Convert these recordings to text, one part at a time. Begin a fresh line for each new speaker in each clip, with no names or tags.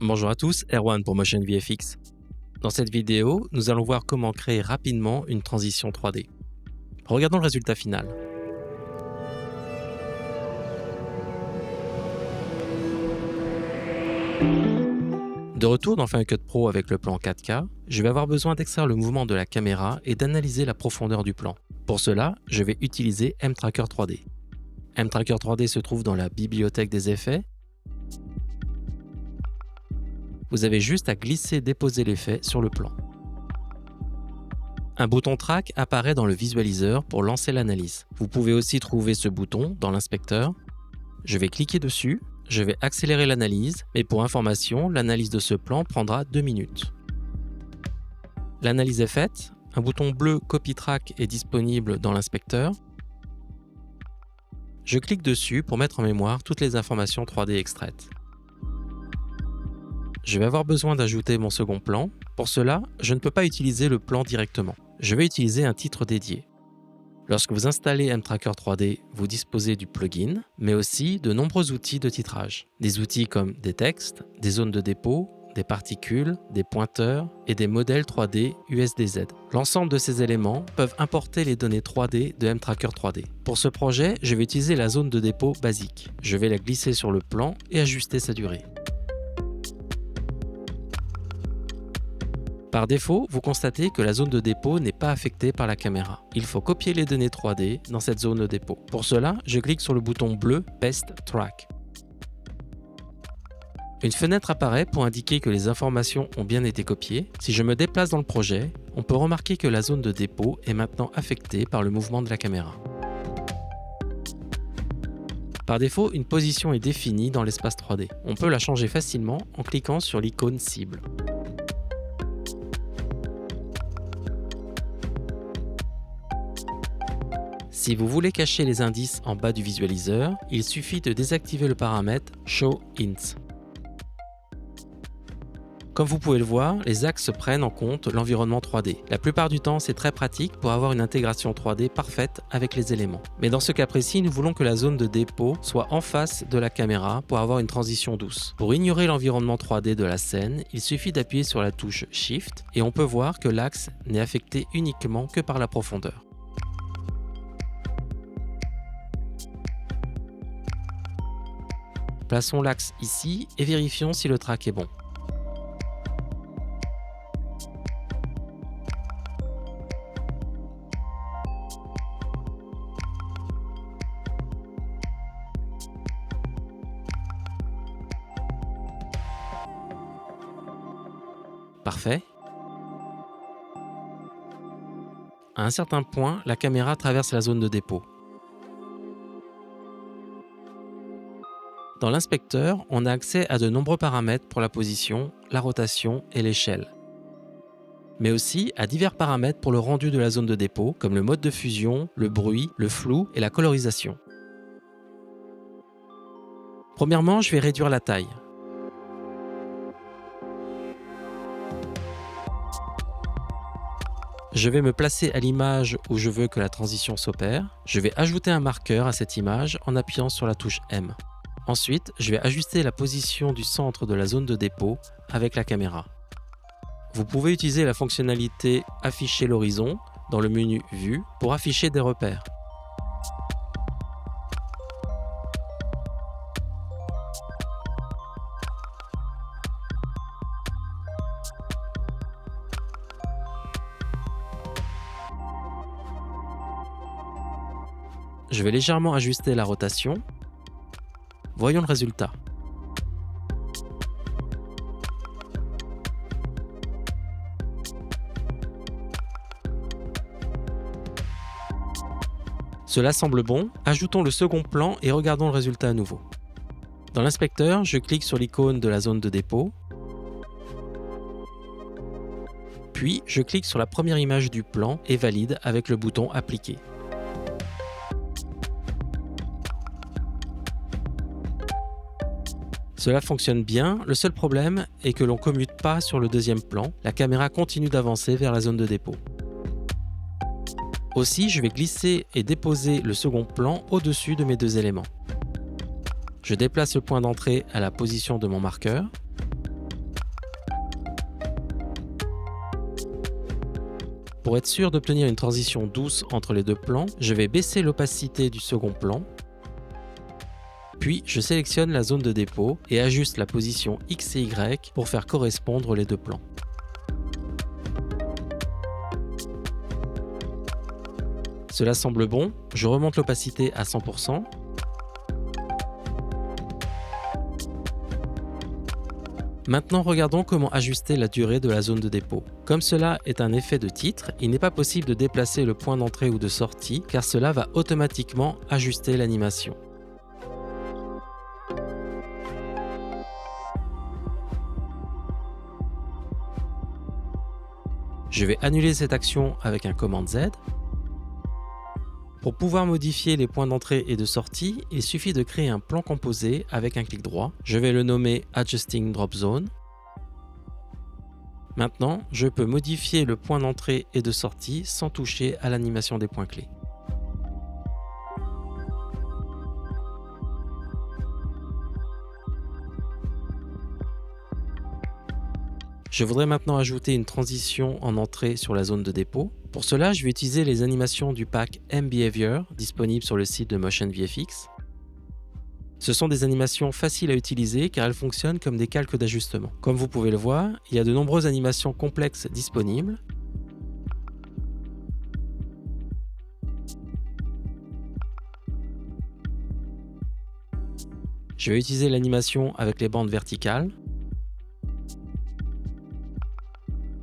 Bonjour à tous, Erwan pour Motion VFX. Dans cette vidéo, nous allons voir comment créer rapidement une transition 3D. Regardons le résultat final. De retour dans Final Cut Pro avec le plan 4K, je vais avoir besoin d'extraire le mouvement de la caméra et d'analyser la profondeur du plan. Pour cela, je vais utiliser mTracker 3D. mTracker 3D se trouve dans la bibliothèque des effets. Vous avez juste à glisser et déposer l'effet sur le plan. Un bouton Track apparaît dans le visualiseur pour lancer l'analyse. Vous pouvez aussi trouver ce bouton dans l'inspecteur. Je vais cliquer dessus, je vais accélérer l'analyse, mais pour information, l'analyse de ce plan prendra 2 minutes. L'analyse est faite, un bouton bleu Copy Track est disponible dans l'inspecteur. Je clique dessus pour mettre en mémoire toutes les informations 3D extraites. Je vais avoir besoin d'ajouter mon second plan. Pour cela, je ne peux pas utiliser le plan directement. Je vais utiliser un titre dédié. Lorsque vous installez mTracker 3D, vous disposez du plugin, mais aussi de nombreux outils de titrage. Des outils comme des textes, des zones de dépôt, des particules, des pointeurs et des modèles 3D USDZ. L'ensemble de ces éléments peuvent importer les données 3D de mTracker 3D. Pour ce projet, je vais utiliser la zone de dépôt basique. Je vais la glisser sur le plan et ajuster sa durée. Par défaut, vous constatez que la zone de dépôt n'est pas affectée par la caméra. Il faut copier les données 3D dans cette zone de dépôt. Pour cela, je clique sur le bouton bleu Paste Track. Une fenêtre apparaît pour indiquer que les informations ont bien été copiées. Si je me déplace dans le projet, on peut remarquer que la zone de dépôt est maintenant affectée par le mouvement de la caméra. Par défaut, une position est définie dans l'espace 3D. On peut la changer facilement en cliquant sur l'icône cible. Si vous voulez cacher les indices en bas du visualiseur, il suffit de désactiver le paramètre Show Hints. Comme vous pouvez le voir, les axes prennent en compte l'environnement 3D. La plupart du temps, c'est très pratique pour avoir une intégration 3D parfaite avec les éléments. Mais dans ce cas précis, nous voulons que la zone de dépôt soit en face de la caméra pour avoir une transition douce. Pour ignorer l'environnement 3D de la scène, il suffit d'appuyer sur la touche Shift et on peut voir que l'axe n'est affecté uniquement que par la profondeur. Plaçons l'axe ici et vérifions si le track est bon. Parfait. À un certain point, la caméra traverse la zone de dépôt. Dans l'inspecteur, on a accès à de nombreux paramètres pour la position, la rotation et l'échelle. Mais aussi à divers paramètres pour le rendu de la zone de dépôt, comme le mode de fusion, le bruit, le flou et la colorisation. Premièrement, je vais réduire la taille. Je vais me placer à l'image où je veux que la transition s'opère. Je vais ajouter un marqueur à cette image en appuyant sur la touche M. Ensuite, je vais ajuster la position du centre de la zone de dépôt avec la caméra. Vous pouvez utiliser la fonctionnalité Afficher l'horizon dans le menu Vue pour afficher des repères. Je vais légèrement ajuster la rotation. Voyons le résultat. Cela semble bon, ajoutons le second plan et regardons le résultat à nouveau. Dans l'inspecteur, je clique sur l'icône de la zone de dépôt. Puis, je clique sur la première image du plan et valide avec le bouton Appliquer. Cela fonctionne bien, le seul problème est que l'on ne commute pas sur le deuxième plan, la caméra continue d'avancer vers la zone de dépôt. Aussi, je vais glisser et déposer le second plan au-dessus de mes deux éléments. Je déplace le point d'entrée à la position de mon marqueur. Pour être sûr d'obtenir une transition douce entre les deux plans, je vais baisser l'opacité du second plan, puis je sélectionne la zone de dépôt et ajuste la position X et Y pour faire correspondre les deux plans. Cela semble bon, je remonte l'opacité à 100%. Maintenant, regardons comment ajuster la durée de la zone de dépôt. Comme cela est un effet de titre, il n'est pas possible de déplacer le point d'entrée ou de sortie car cela va automatiquement ajuster l'animation. Je vais annuler cette action avec un commande Z. Pour pouvoir modifier les points d'entrée et de sortie, il suffit de créer un plan composé avec un clic droit. Je vais le nommer Adjusting Drop Zone. Maintenant, je peux modifier le point d'entrée et de sortie sans toucher à l'animation des points clés. Je voudrais maintenant ajouter une transition en entrée sur la zone de dépôt. Pour cela, je vais utiliser les animations du pack M-Behavior disponible sur le site de Motion VFX. Ce sont des animations faciles à utiliser car elles fonctionnent comme des calques d'ajustement. Comme vous pouvez le voir, il y a de nombreuses animations complexes disponibles. Je vais utiliser l'animation avec les bandes verticales.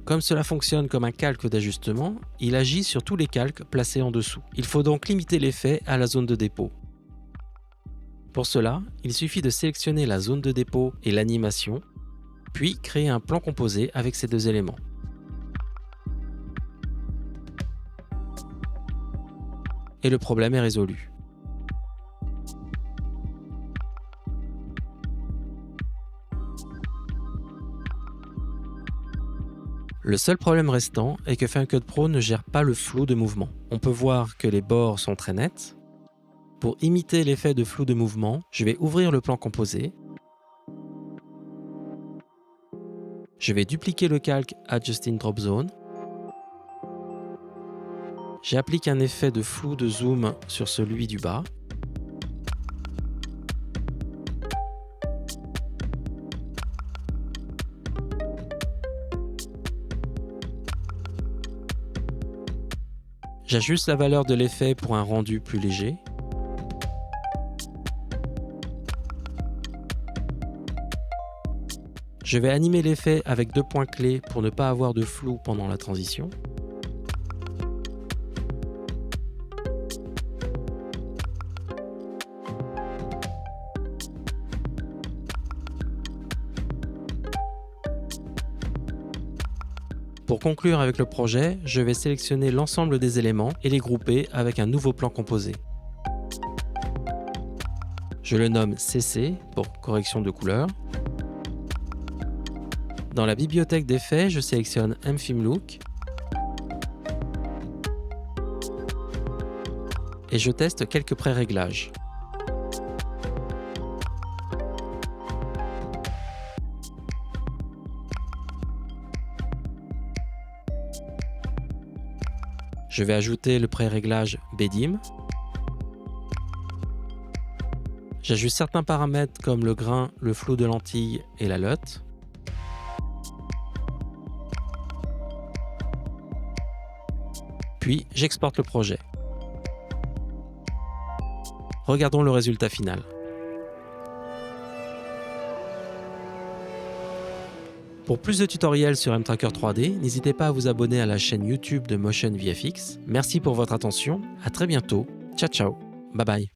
Comme cela fonctionne comme un calque d'ajustement, il agit sur tous les calques placés en dessous. Il faut donc limiter l'effet à la zone de dépôt. Pour cela, il suffit de sélectionner la zone de dépôt et l'animation, puis créer un plan composé avec ces deux éléments. Et le problème est résolu. Le seul problème restant est que Final Cut Pro ne gère pas le flou de mouvement. On peut voir que les bords sont très nets. Pour imiter l'effet de flou de mouvement, je vais ouvrir le plan composé. Je vais dupliquer le calque Adjusting Drop Zone. J'applique un effet de flou de zoom sur celui du bas. J'ajuste la valeur de l'effet pour un rendu plus léger. Je vais animer l'effet avec deux points clés pour ne pas avoir de flou pendant la transition. Pour conclure avec le projet, je vais sélectionner l'ensemble des éléments et les grouper avec un nouveau plan composé. Je le nomme CC pour correction de couleur. Dans la bibliothèque d'effets, je sélectionne M-Film Look et je teste quelques pré-réglages. Je vais ajouter le pré-réglage BDIM. J'ajuste certains paramètres comme le grain, le flou de lentille et la LUT. Puis j'exporte le projet. Regardons le résultat final. Pour plus de tutoriels sur mTracker 3D, n'hésitez pas à vous abonner à la chaîne YouTube de Motion VFX. Merci pour votre attention, à très bientôt, ciao ciao, bye bye.